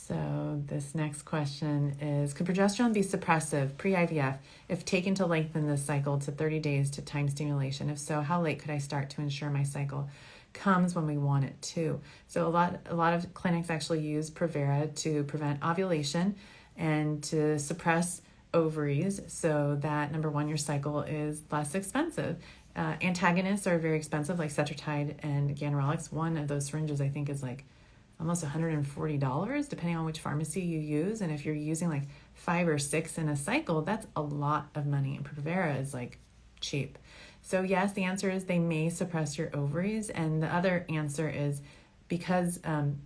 So this next question is, could progesterone be suppressive pre-IVF if taken to lengthen the cycle to 30 days to time stimulation? If so, how late could I start to ensure my cycle comes when we want it to? So a lot of clinics actually use Provera to prevent ovulation and to suppress ovaries so that, number one, your cycle is less expensive. Antagonists are very expensive, like Cetrotide and Ganirelix. One of those syringes, I think, is like almost $140, depending on which pharmacy you use. And if you're using like 5 or 6 in a cycle, that's a lot of money. And Provera is like cheap. So yes, the answer is they may suppress your ovaries. And the other answer is because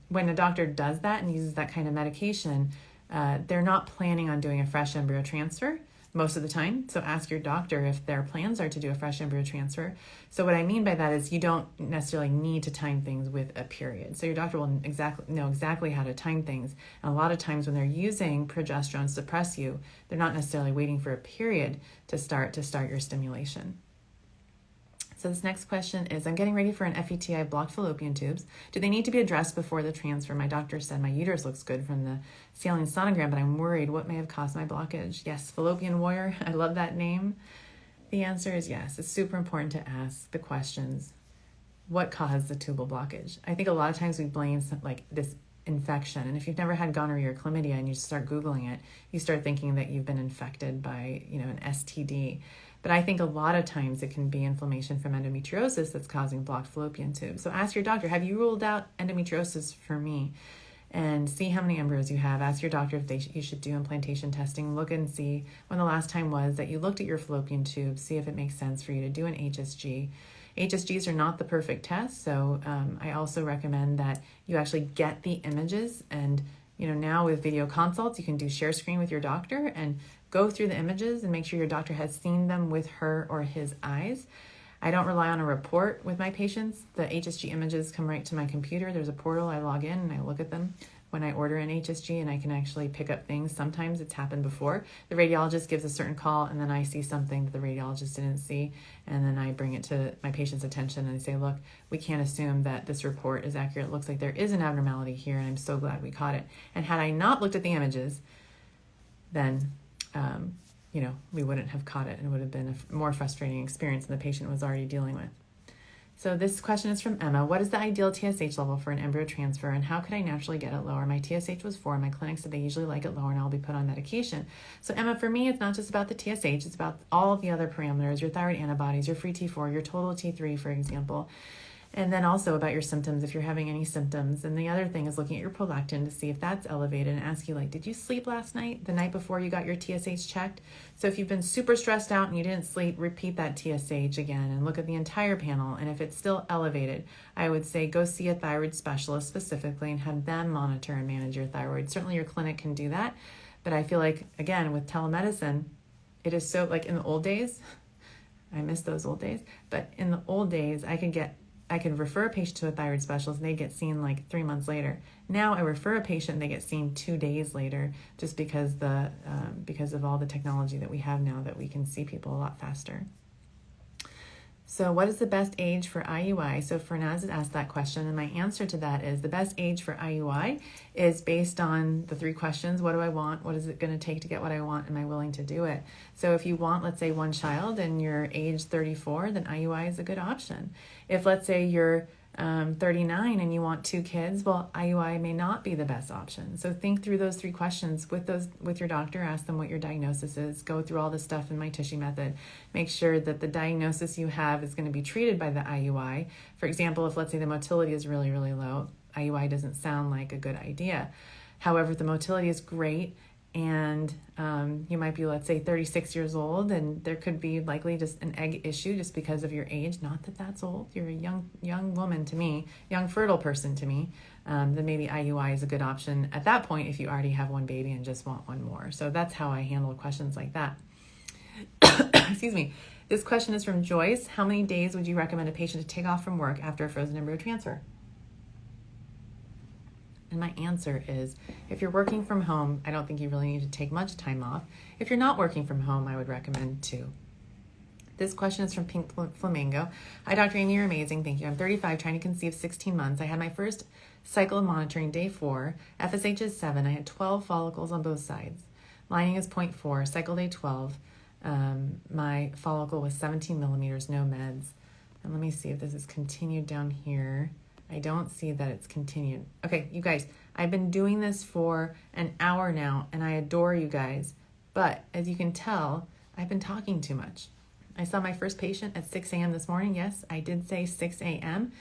when a doctor does that and uses that kind of medication, they're not planning on doing a fresh embryo transfer most of the time. So ask your doctor if their plans are to do a fresh embryo transfer. So what I mean by that is you don't necessarily need to time things with a period. So your doctor will know exactly how to time things. And a lot of times when they're using progesterone to suppress you, they're not necessarily waiting for a period to start your stimulation. So this next question is, I'm getting ready for an FETI, blocked fallopian tubes. Do they need to be addressed before the transfer? My doctor said my uterus looks good from the saline sonogram, but I'm worried what may have caused my blockage. Yes, fallopian warrior, I love that name. The answer is yes. It's super important to ask the questions. What caused the tubal blockage? I think a lot of times we blame like this infection. And if you've never had gonorrhea or chlamydia and you start Googling it, you start thinking that you've been infected by, an STD. But I think a lot of times it can be inflammation from endometriosis that's causing blocked fallopian tubes. So ask your doctor, have you ruled out endometriosis for me? And see how many embryos you have. Ask your doctor if you should do implantation testing. Look and see when the last time was that you looked at your fallopian tube. See if it makes sense for you to do an HSG. HSGs are not the perfect test, so I also recommend that you actually get the images. And now with video consults, you can do share screen with your doctor and go through the images and make sure your doctor has seen them with her or his eyes. I don't rely on a report with my patients. The HSG images come right to my computer. There's a portal. I log in and I look at them when I order an HSG, and I can actually pick up things. Sometimes it's happened before. The radiologist gives a certain call, and then I see something that the radiologist didn't see, and then I bring it to my patient's attention and I say, look, we can't assume that this report is accurate. It looks like there is an abnormality here, and I'm so glad we caught it. And had I not looked at the images, then we wouldn't have caught it, and it would have been a more frustrating experience than the patient was already dealing with. So this question is from Emma. What is the ideal TSH level for an embryo transfer, and how could I naturally get it lower? My TSH was 4. My clinic said they usually like it lower, and I'll be put on medication. So Emma, for me, it's not just about the TSH. It's about all of the other parameters, your thyroid antibodies, your free T4, your total T3, for example. And then also about your symptoms, if you're having any symptoms. And the other thing is looking at your prolactin to see if that's elevated and ask you, did you sleep last night, the night before you got your TSH checked? So if you've been super stressed out and you didn't sleep, repeat that TSH again and look at the entire panel. And if it's still elevated, I would say go see a thyroid specialist specifically and have them monitor and manage your thyroid. Certainly your clinic can do that. But I feel like, again, with telemedicine, it is so, in the old days, I miss those old days, but in the old days, I could refer a patient to a thyroid specialist and they get seen 3 months later. Now I refer a patient and they get seen 2 days later, just because of all the technology that we have now that we can see people a lot faster. So what is the best age for IUI? So Fernaz has asked that question, and my answer to that is the best age for IUI is based on the 3 questions. What do I want? What is it going to take to get what I want? Am I willing to do it? So if you want, let's say, 1 child and you're age 34, then IUI is a good option. If, let's say, you're 39 and you want 2 kids, well, IUI may not be the best option. So think through those 3 questions with your doctor. Ask them what your diagnosis is. Go through all the stuff in my Tushy method. Make sure that the diagnosis you have is going to be treated by the IUI. For example, if, let's say, the motility is really, really low, IUI doesn't sound like a good idea. However, if the motility is great and you might be, let's say, 36 years old, and there could be likely just an egg issue just because of your age. Not that that's old. You're a young woman to me, young fertile person to me. Then maybe IUI is a good option at that point if you already have 1 baby and just want 1 more. So that's how I handle questions like that. Excuse me. This question is from Joyce. How many days would you recommend a patient to take off from work after a frozen embryo transfer? And my answer is, if you're working from home, I don't think you really need to take much time off. If you're not working from home, I would recommend 2. This question is from Pink Flamingo. Hi, Dr. Aimee, you're amazing. Thank you. I'm 35, trying to conceive 16 months. I had my first cycle of monitoring day 4. FSH is 7. I had 12 follicles on both sides. Lining is 0.4. Cycle day 12. My follicle was 17 millimeters, no meds. And let me see if this is continued down here. I don't see that it's continued. Okay, you guys, I've been doing this for an hour now, and I adore you guys. But as you can tell, I've been talking too much. I saw my first patient at 6 a.m. this morning. Yes, I did say 6 a.m.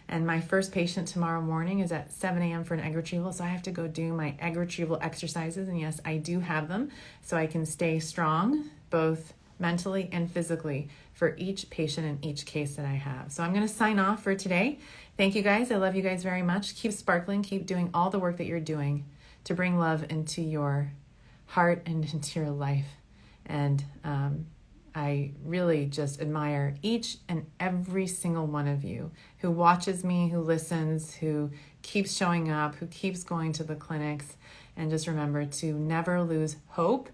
And my first patient tomorrow morning is at 7 a.m. for an egg retrieval. So I have to go do my egg retrieval exercises. And yes, I do have them so I can stay strong, both mentally and physically, for each patient in each case that I have. So I'm going to sign off for today. Thank you guys. I love you guys very much. Keep sparkling. Keep doing all the work that you're doing to bring love into your heart and into your life. And I really just admire each and every single one of you who watches me, who listens, who keeps showing up, who keeps going to the clinics. And just remember to never lose hope.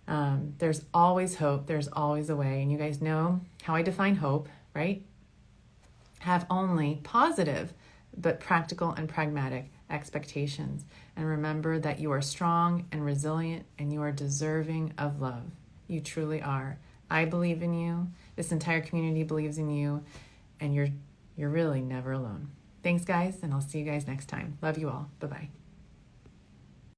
There's always hope. There's always a way. And you guys know how I define hope, right? Have only positive but practical and pragmatic expectations. And remember that you are strong and resilient and you are deserving of love. You truly are. I believe in you. This entire community believes in you, and you're really never alone. Thanks, guys, and I'll see you guys next time. Love you all. Bye-bye.